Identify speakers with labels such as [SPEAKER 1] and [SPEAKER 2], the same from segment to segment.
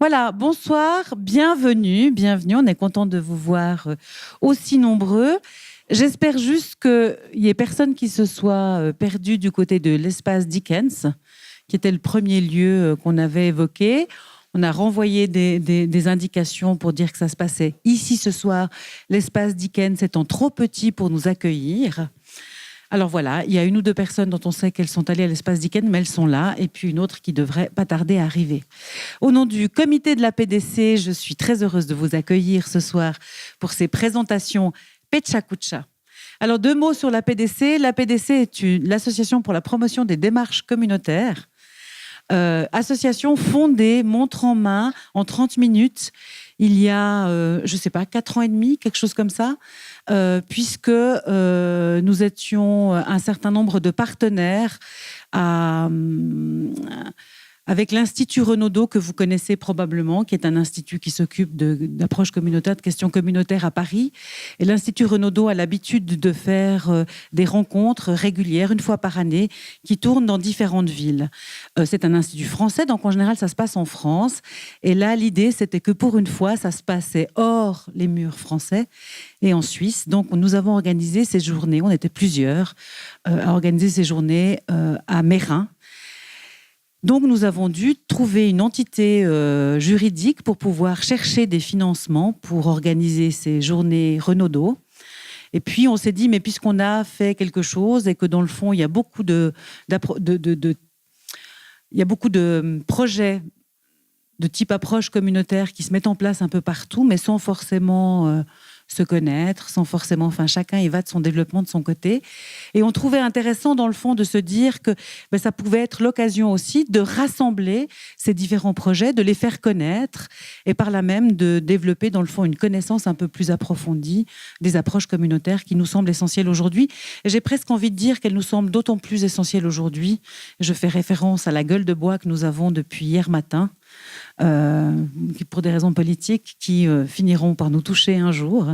[SPEAKER 1] Voilà, bonsoir, bienvenue. On est content de vous voir aussi nombreux. J'espère juste qu'il n'y ait personne qui se soit perdu du côté de l'espace Dickens, qui était le premier lieu qu'on avait évoqué. On a renvoyé des indications pour dire que ça se passait ici ce soir, l'espace Dickens étant trop petit pour nous accueillir. Alors voilà, il y a une ou deux personnes dont on sait qu'elles sont allées à l'espace Dickens, mais elles sont là, et puis une autre qui devrait pas tarder à arriver. Au nom du comité de la PDC, je suis très heureuse de vous accueillir ce soir pour ces présentations Pechakucha. Alors, 2 mots sur la PDC. La PDC est l'association pour la promotion des démarches communautaires. Association fondée, montre en main, en 30 minutes, il y a, je ne sais pas, 4 ans et demi, quelque chose comme ça, puisque nous étions un certain nombre de partenaires avec l'Institut Renaudot, que vous connaissez probablement, qui est un institut qui s'occupe d'approches communautaires, de questions communautaires à Paris. Et l'Institut Renaudot a l'habitude de faire des rencontres régulières, une fois par année, qui tournent dans différentes villes. C'est un institut français, donc en général, ça se passe en France. Et là, l'idée, c'était que pour une fois, ça se passait hors les murs français et en Suisse. Donc, nous avons organisé ces journées, on était plusieurs, à organiser ces journées à Meyrin. Donc, nous avons dû trouver une entité juridique pour pouvoir chercher des financements pour organiser ces journées Renaudot. Et puis, on s'est dit, mais puisqu'on a fait quelque chose et que dans le fond, il y a beaucoup de projets de type approche communautaire qui se mettent en place un peu partout, mais sans forcément se connaître, sans forcément... Enfin, chacun y va de son développement de son côté. Et on trouvait intéressant, dans le fond, de se dire que ça pouvait être l'occasion aussi de rassembler ces différents projets, de les faire connaître et par là même de développer, dans le fond, une connaissance un peu plus approfondie des approches communautaires qui nous semblent essentielles aujourd'hui. Et j'ai presque envie de dire qu'elles nous semblent d'autant plus essentielles aujourd'hui. Je fais référence à la gueule de bois que nous avons depuis hier matin, pour des raisons politiques qui finiront par nous toucher un jour.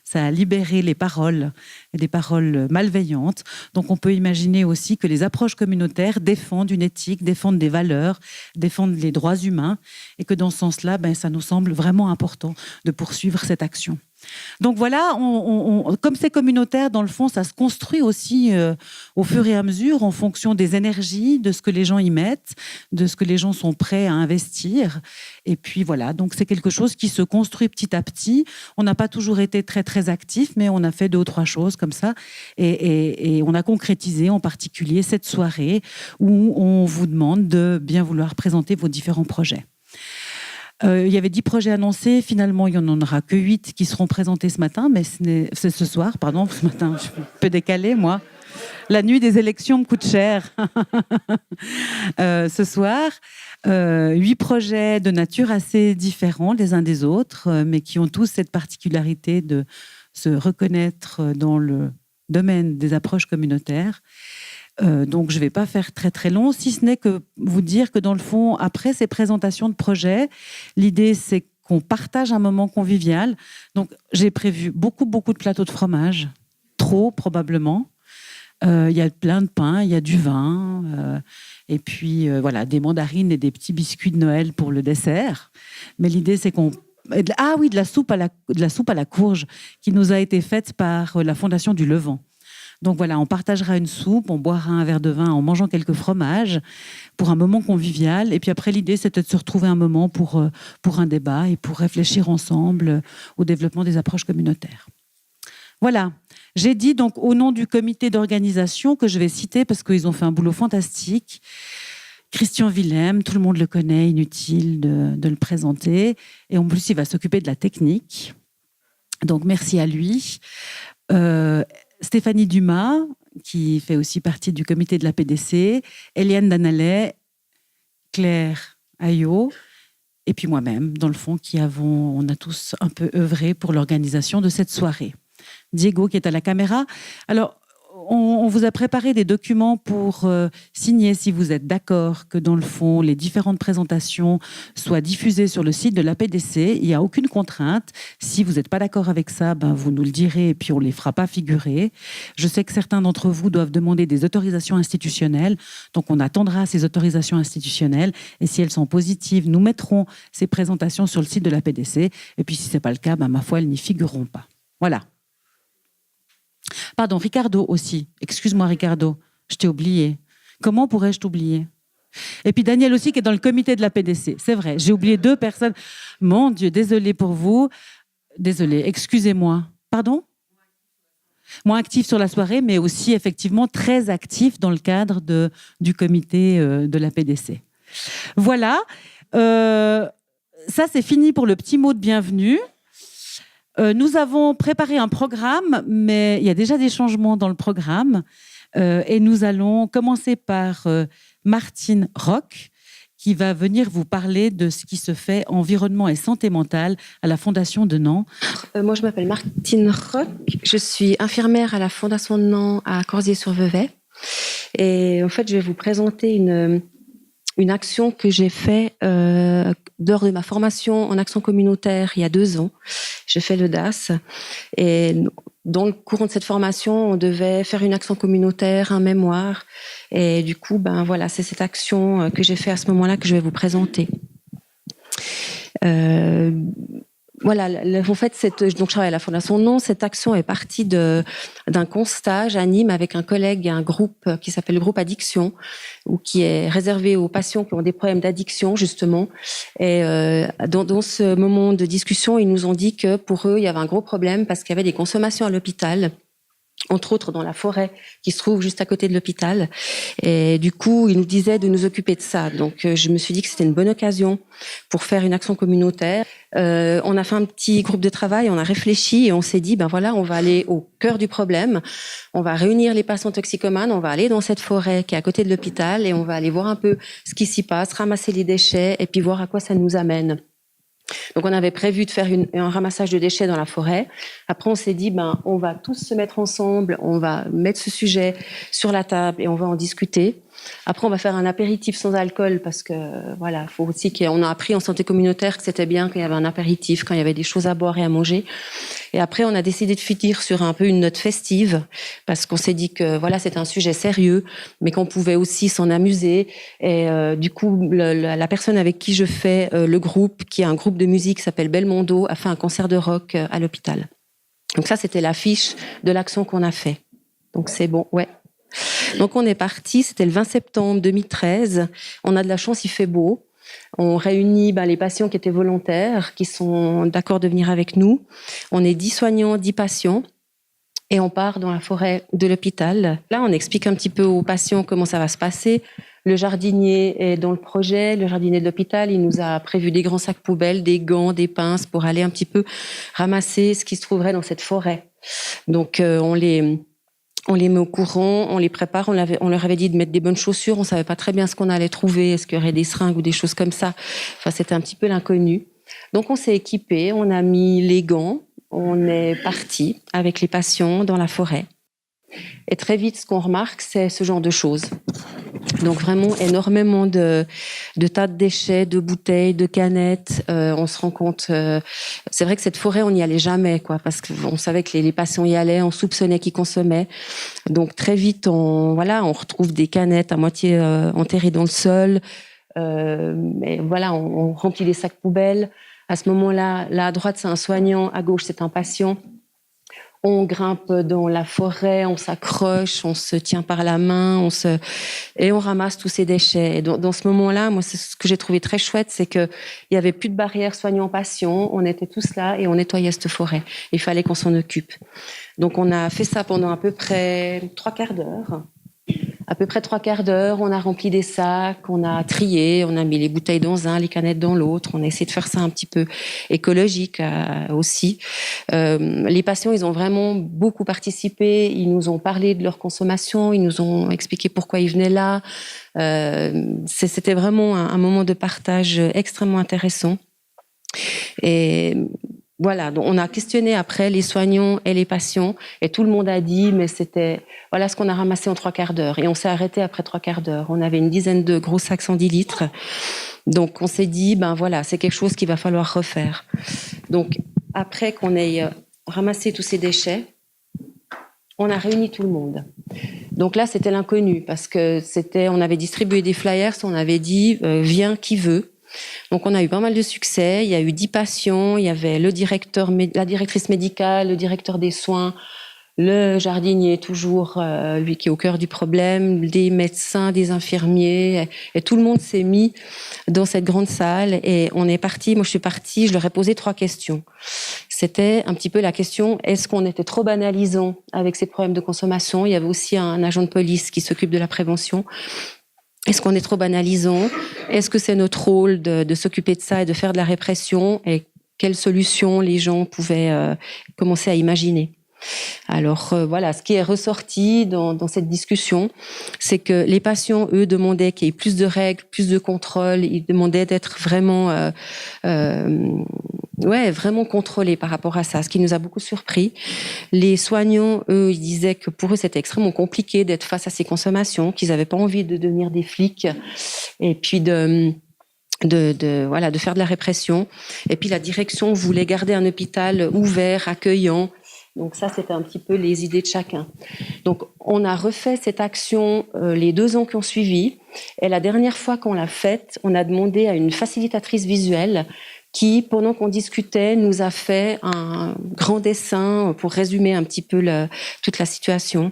[SPEAKER 1] Ça a libéré les paroles, et des paroles malveillantes. Donc on peut imaginer aussi que les approches communautaires défendent une éthique, défendent des valeurs, défendent les droits humains, et que dans ce sens-là, ça nous semble vraiment important de poursuivre cette action. Donc voilà, comme c'est communautaire, dans le fond, ça se construit aussi au fur et à mesure en fonction des énergies, de ce que les gens y mettent, de ce que les gens sont prêts à investir. Et puis voilà, donc c'est quelque chose qui se construit petit à petit. On n'a pas toujours été très, très actifs, mais on a fait 2 ou 3 choses comme ça. Et on a concrétisé en particulier cette soirée où on vous demande de bien vouloir présenter vos différents projets. Il y avait 10 projets annoncés. Finalement, il n'y en aura que 8 qui seront présentés ce matin, mais c'est ce soir, pardon, ce matin, je suis un peu décalée, moi. La nuit des élections me coûte cher. Ce soir, 8 projets de nature assez différents les uns des autres, mais qui ont tous cette particularité de se reconnaître dans le domaine des approches communautaires. Donc, je ne vais pas faire très, très long, si ce n'est que vous dire que, dans le fond, après ces présentations de projets, l'idée, c'est qu'on partage un moment convivial. Donc, j'ai prévu beaucoup, beaucoup de plateaux de fromage, trop probablement. Il y a plein de pain, il y a du vin, et puis voilà, des mandarines et des petits biscuits de Noël pour le dessert. Mais l'idée, c'est qu'on... Ah oui, de la soupe à la courge qui nous a été faite par la Fondation du Levant. Donc voilà, on partagera une soupe, on boira un verre de vin en mangeant quelques fromages pour un moment convivial. Et puis après, l'idée, c'était de se retrouver un moment pour un débat et pour réfléchir ensemble au développement des approches communautaires. Voilà, j'ai dit donc au nom du comité d'organisation que je vais citer parce qu'ils ont fait un boulot fantastique. Christian Willem, tout le monde le connaît, inutile de le présenter. Et en plus, il va s'occuper de la technique. Donc merci à lui. Stéphanie Dumas, qui fait aussi partie du comité de la PDC, Eliane Danallet, Claire Ayot, et puis moi-même, dans le fond, on a tous un peu œuvré pour l'organisation de cette soirée. Diego, qui est à la caméra. Alors, on vous a préparé des documents pour signer si vous êtes d'accord que dans le fond, les différentes présentations soient diffusées sur le site de l'APDC. Il n'y a aucune contrainte. Si vous n'êtes pas d'accord avec ça, vous nous le direz et puis on ne les fera pas figurer. Je sais que certains d'entre vous doivent demander des autorisations institutionnelles. Donc, on attendra ces autorisations institutionnelles. Et si elles sont positives, nous mettrons ces présentations sur le site de l'APDC. Et puis, si ce n'est pas le cas, ma foi, elles n'y figureront pas. Voilà. Pardon, Ricardo aussi. Excuse-moi, Ricardo, je t'ai oublié. Comment pourrais-je t'oublier? Et puis Daniel aussi, qui est dans le comité de la PDC. C'est vrai, j'ai oublié 2 personnes. Mon Dieu, désolé pour vous. Désolé, excusez-moi. Pardon? Moins actif sur la soirée, mais aussi effectivement très actif dans le cadre du comité de la PDC. Voilà. Ça, c'est fini pour le petit mot de bienvenue. Nous avons préparé un programme, mais il y a déjà des changements dans le programme. Et nous allons commencer par Martine Roch, qui va venir vous parler de ce qui se fait environnement et santé mentale à la Fondation de Nant.
[SPEAKER 2] Moi, je m'appelle Martine Roch. Je suis infirmière à la Fondation de Nant à Corsier-sur-Vevey. Et en fait, je vais vous présenter une action que j'ai faite lors de ma formation en action communautaire il y a 2 ans. J'ai fait le DAS et dans le courant de cette formation, on devait faire une action communautaire, un mémoire. Et du coup, voilà, c'est cette action que j'ai fait à ce moment-là que je vais vous présenter. Voilà, en fait, donc je travaille à la Fondation Non. Cette action est partie d'un constat. J'anime avec un collègue un groupe qui s'appelle le groupe Addiction, ou qui est réservé aux patients qui ont des problèmes d'addiction, justement. Et dans ce moment de discussion, ils nous ont dit que pour eux, il y avait un gros problème parce qu'il y avait des consommations à l'hôpital, entre autres dans la forêt qui se trouve juste à côté de l'hôpital. Et du coup, ils nous disaient de nous occuper de ça. Donc, je me suis dit que c'était une bonne occasion pour faire une action communautaire. On a fait un petit groupe de travail, on a réfléchi et on s'est dit, voilà, on va aller au cœur du problème. On va réunir les patients toxicomanes, on va aller dans cette forêt qui est à côté de l'hôpital et on va aller voir un peu ce qui s'y passe, ramasser les déchets et puis voir à quoi ça nous amène. Donc, on avait prévu de faire un ramassage de déchets dans la forêt. Après, on s'est dit, on va tous se mettre ensemble, on va mettre ce sujet sur la table et on va en discuter. Après, on va faire un apéritif sans alcool parce que, voilà, faut aussi qu'on a appris en santé communautaire que c'était bien qu'il y avait un apéritif, quand il y avait des choses à boire et à manger. Et après, on a décidé de finir sur un peu une note festive parce qu'on s'est dit que, voilà, c'était un sujet sérieux, mais qu'on pouvait aussi s'en amuser. Et du coup, la personne avec qui je fais le groupe, qui est un groupe de musique qui s'appelle Belmondo, a fait un concert de rock à l'hôpital. Donc ça, c'était l'affiche de l'action qu'on a fait. Donc c'est bon, ouais. Donc on est parti, c'était le 20 septembre 2013. On a de la chance, il fait beau. On réunit les patients qui étaient volontaires, qui sont d'accord de venir avec nous. On est 10 soignants, 10 patients. Et on part dans la forêt de l'hôpital. Là, on explique un petit peu aux patients comment ça va se passer. Le jardinier est dans le projet. Le jardinier de l'hôpital, il nous a prévu des grands sacs poubelles, des gants, des pinces pour aller un petit peu ramasser ce qui se trouverait dans cette forêt. Donc, on les met au courant, on les prépare. On leur avait dit de mettre des bonnes chaussures. On savait pas très bien ce qu'on allait trouver. Est-ce qu'il y aurait des seringues ou des choses comme ça? Enfin, c'était un petit peu l'inconnu. Donc, on s'est équipé. On a mis les gants. On est parti avec les patients dans la forêt. Et très vite, ce qu'on remarque, c'est ce genre de choses. Donc vraiment énormément de tas de déchets, de bouteilles, de canettes. On se rend compte, c'est vrai que cette forêt, on n'y allait jamais, parce qu'on savait que les patients y allaient, on soupçonnait qu'ils consommaient. Donc très vite, on retrouve des canettes à moitié enterrées dans le sol. Mais voilà, on remplit les sacs poubelles. À ce moment-là, là à droite, c'est un soignant, à gauche, c'est un patient. On grimpe dans la forêt, on s'accroche, on se tient par la main, et on ramasse tous ces déchets. Et dans ce moment-là, moi, c'est ce que j'ai trouvé très chouette, c'est qu'il n'y avait plus de barrière soignant-patient. On était tous là et on nettoyait cette forêt. Il fallait qu'on s'en occupe. Donc, on a fait ça pendant à peu près 3/4 d'heure. À peu près 3/4 d'heure, on a rempli des sacs, on a trié, on a mis les bouteilles dans un, les canettes dans l'autre. On a essayé de faire ça un petit peu écologique aussi. Les patients, ils ont vraiment beaucoup participé. Ils nous ont parlé de leur consommation, ils nous ont expliqué pourquoi ils venaient là. C'était vraiment un moment de partage extrêmement intéressant. Et voilà, donc on a questionné après les soignants et les patients et tout le monde a dit, mais c'était, voilà ce qu'on a ramassé en 3/4 d'heure. Et on s'est arrêté après 3/4 d'heure. On avait une dizaine de gros sacs 110 litres. Donc on s'est dit, ben voilà, c'est quelque chose qu'il va falloir refaire. Donc après qu'on ait ramassé tous ces déchets, on a réuni tout le monde. Donc là, c'était l'inconnu parce que on avait distribué des flyers, on avait dit, viens qui veut. Donc, on a eu pas mal de succès. Il y a eu 10 patients. Il y avait la directrice médicale, le directeur des soins, le jardinier, toujours, lui qui est au cœur du problème, des médecins, des infirmiers. Et tout le monde s'est mis dans cette grande salle. Et on est parti. Moi, je suis partie. Je leur ai posé 3 questions. C'était un petit peu la question, est-ce qu'on était trop banalisant avec ces problèmes de consommation? Il y avait aussi un agent de police qui s'occupe de la prévention. Est-ce qu'on est trop banalisant? Est-ce que c'est notre rôle de s'occuper de ça et de faire de la répression? Et quelles solutions les gens pouvaient commencer à imaginer? Alors voilà, ce qui est ressorti dans cette discussion, c'est que les patients, eux, demandaient qu'il y ait plus de règles, plus de contrôle. Ils demandaient d'être vraiment vraiment contrôlés par rapport à ça, ce qui nous a beaucoup surpris. Les soignants, eux, ils disaient que pour eux, c'était extrêmement compliqué d'être face à ces consommations, qu'ils n'avaient pas envie de devenir des flics et puis de faire de la répression. Et puis la direction voulait garder un hôpital ouvert, accueillant. Donc ça, c'était un petit peu les idées de chacun. Donc on a refait cette action les 2 ans qui ont suivi. Et la dernière fois qu'on l'a faite, on a demandé à une facilitatrice visuelle qui, pendant qu'on discutait, nous a fait un grand dessin pour résumer un petit peu toute la situation.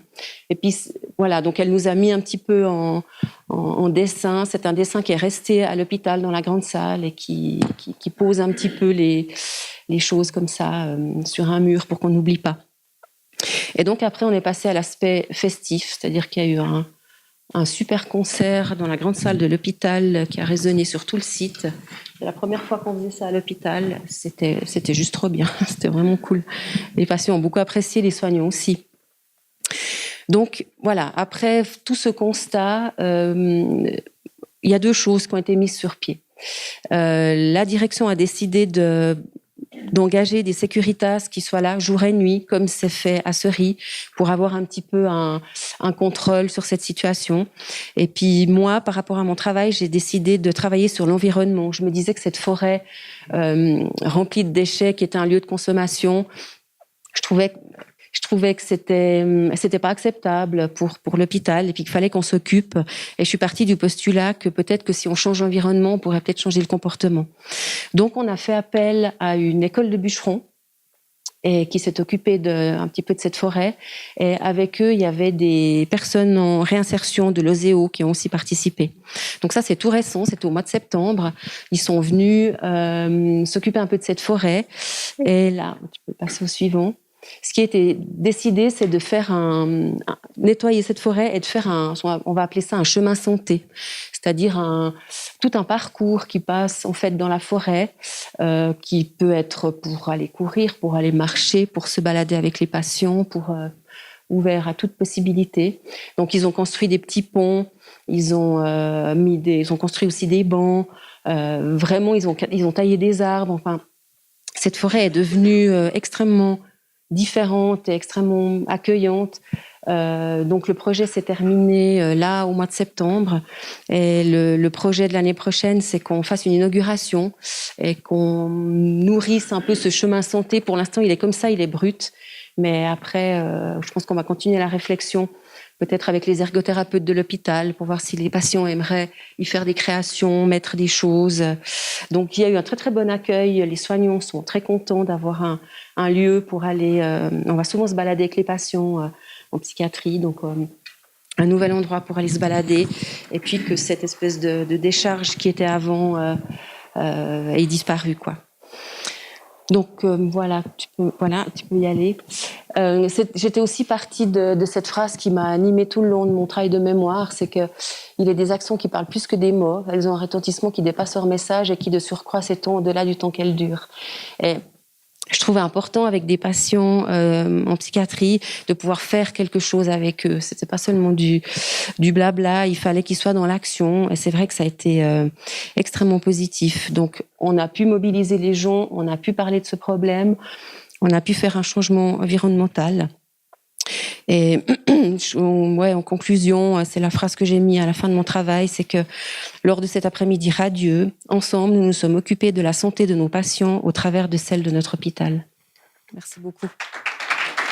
[SPEAKER 2] Et puis, voilà, donc elle nous a mis un petit peu en dessin. C'est un dessin qui est resté à l'hôpital dans la grande salle et qui pose un petit peu les choses comme ça sur un mur pour qu'on n'oublie pas. Et donc après, on est passé à l'aspect festif, c'est-à-dire qu'il y a eu un super concert dans la grande salle de l'hôpital qui a résonné sur tout le site. C'est la première fois qu'on faisait ça à l'hôpital. C'était juste trop bien. C'était vraiment cool. Les patients ont beaucoup apprécié, les soignants aussi. Donc voilà, après tout ce constat, il y a 2 choses qui ont été mises sur pied. La direction a décidé d'engager des Securitas qui soient là jour et nuit, comme c'est fait à Seury, pour avoir un petit peu un contrôle sur cette situation. Et puis moi, par rapport à mon travail, j'ai décidé de travailler sur l'environnement. Je me disais que cette forêt remplie de déchets, qui était un lieu de consommation, je trouvais que c'était pas acceptable pour l'hôpital et puis qu'il fallait qu'on s'occupe. Et je suis partie du postulat que peut-être que si on change l'environnement, on pourrait peut-être changer le comportement. Donc on a fait appel à une école de bûcherons et qui s'est occupée un petit peu de cette forêt. Et avec eux, il y avait des personnes en réinsertion de l'OSEO qui ont aussi participé. Donc ça, c'est tout récent, c'était au mois de septembre. Ils sont venus s'occuper un peu de cette forêt. Et là, tu peux passer au suivant. Ce qui a été décidé, c'est de faire nettoyer cette forêt et de faire on va appeler ça un chemin santé, c'est-à-dire tout un parcours qui passe en fait dans la forêt, qui peut être pour aller courir, pour aller marcher, pour se balader avec les patients, ouvert à toute possibilité. Donc ils ont construit des petits ponts, ils ont construit aussi des bancs, vraiment ils ont taillé des arbres. Enfin, cette forêt est devenue extrêmement différente et extrêmement accueillante. Donc le projet s'est terminé là au mois de septembre et le projet de l'année prochaine, c'est qu'on fasse une inauguration et qu'on nourrisse un peu ce chemin santé. Pour l'instant, il est comme ça, il est brut, mais après, je pense qu'on va continuer la réflexion, peut-être avec les ergothérapeutes de l'hôpital, pour voir si les patients aimeraient y faire des créations, mettre des choses. Donc il y a eu un très très bon accueil, les soignants sont très contents d'avoir un lieu pour aller, on va souvent se balader avec les patients en psychiatrie, donc un nouvel endroit pour aller se balader, et puis que cette espèce de décharge qui était avant ait disparu, quoi. Donc voilà, tu peux y aller. J'étais aussi partie de cette phrase qui m'a animée tout le long de mon travail de mémoire, c'est que il est des actions qui parlent plus que des mots. Elles ont un retentissement qui dépasse leur message et qui de surcroît s'étend au-delà du temps qu'elles durent. Et je trouvais important avec des patients en psychiatrie de pouvoir faire quelque chose avec eux. C'était pas seulement du blabla, il fallait qu'ils soient dans l'action. Et c'est vrai que ça a été extrêmement positif. Donc, on a pu mobiliser les gens, on a pu parler de ce problème, on a pu faire un changement environnemental. Et en conclusion, c'est la phrase que j'ai mise à la fin de mon travail, c'est que lors de cet après-midi radieux, ensemble, nous nous sommes occupés de la santé de nos patients au travers de celle de notre hôpital. Merci beaucoup.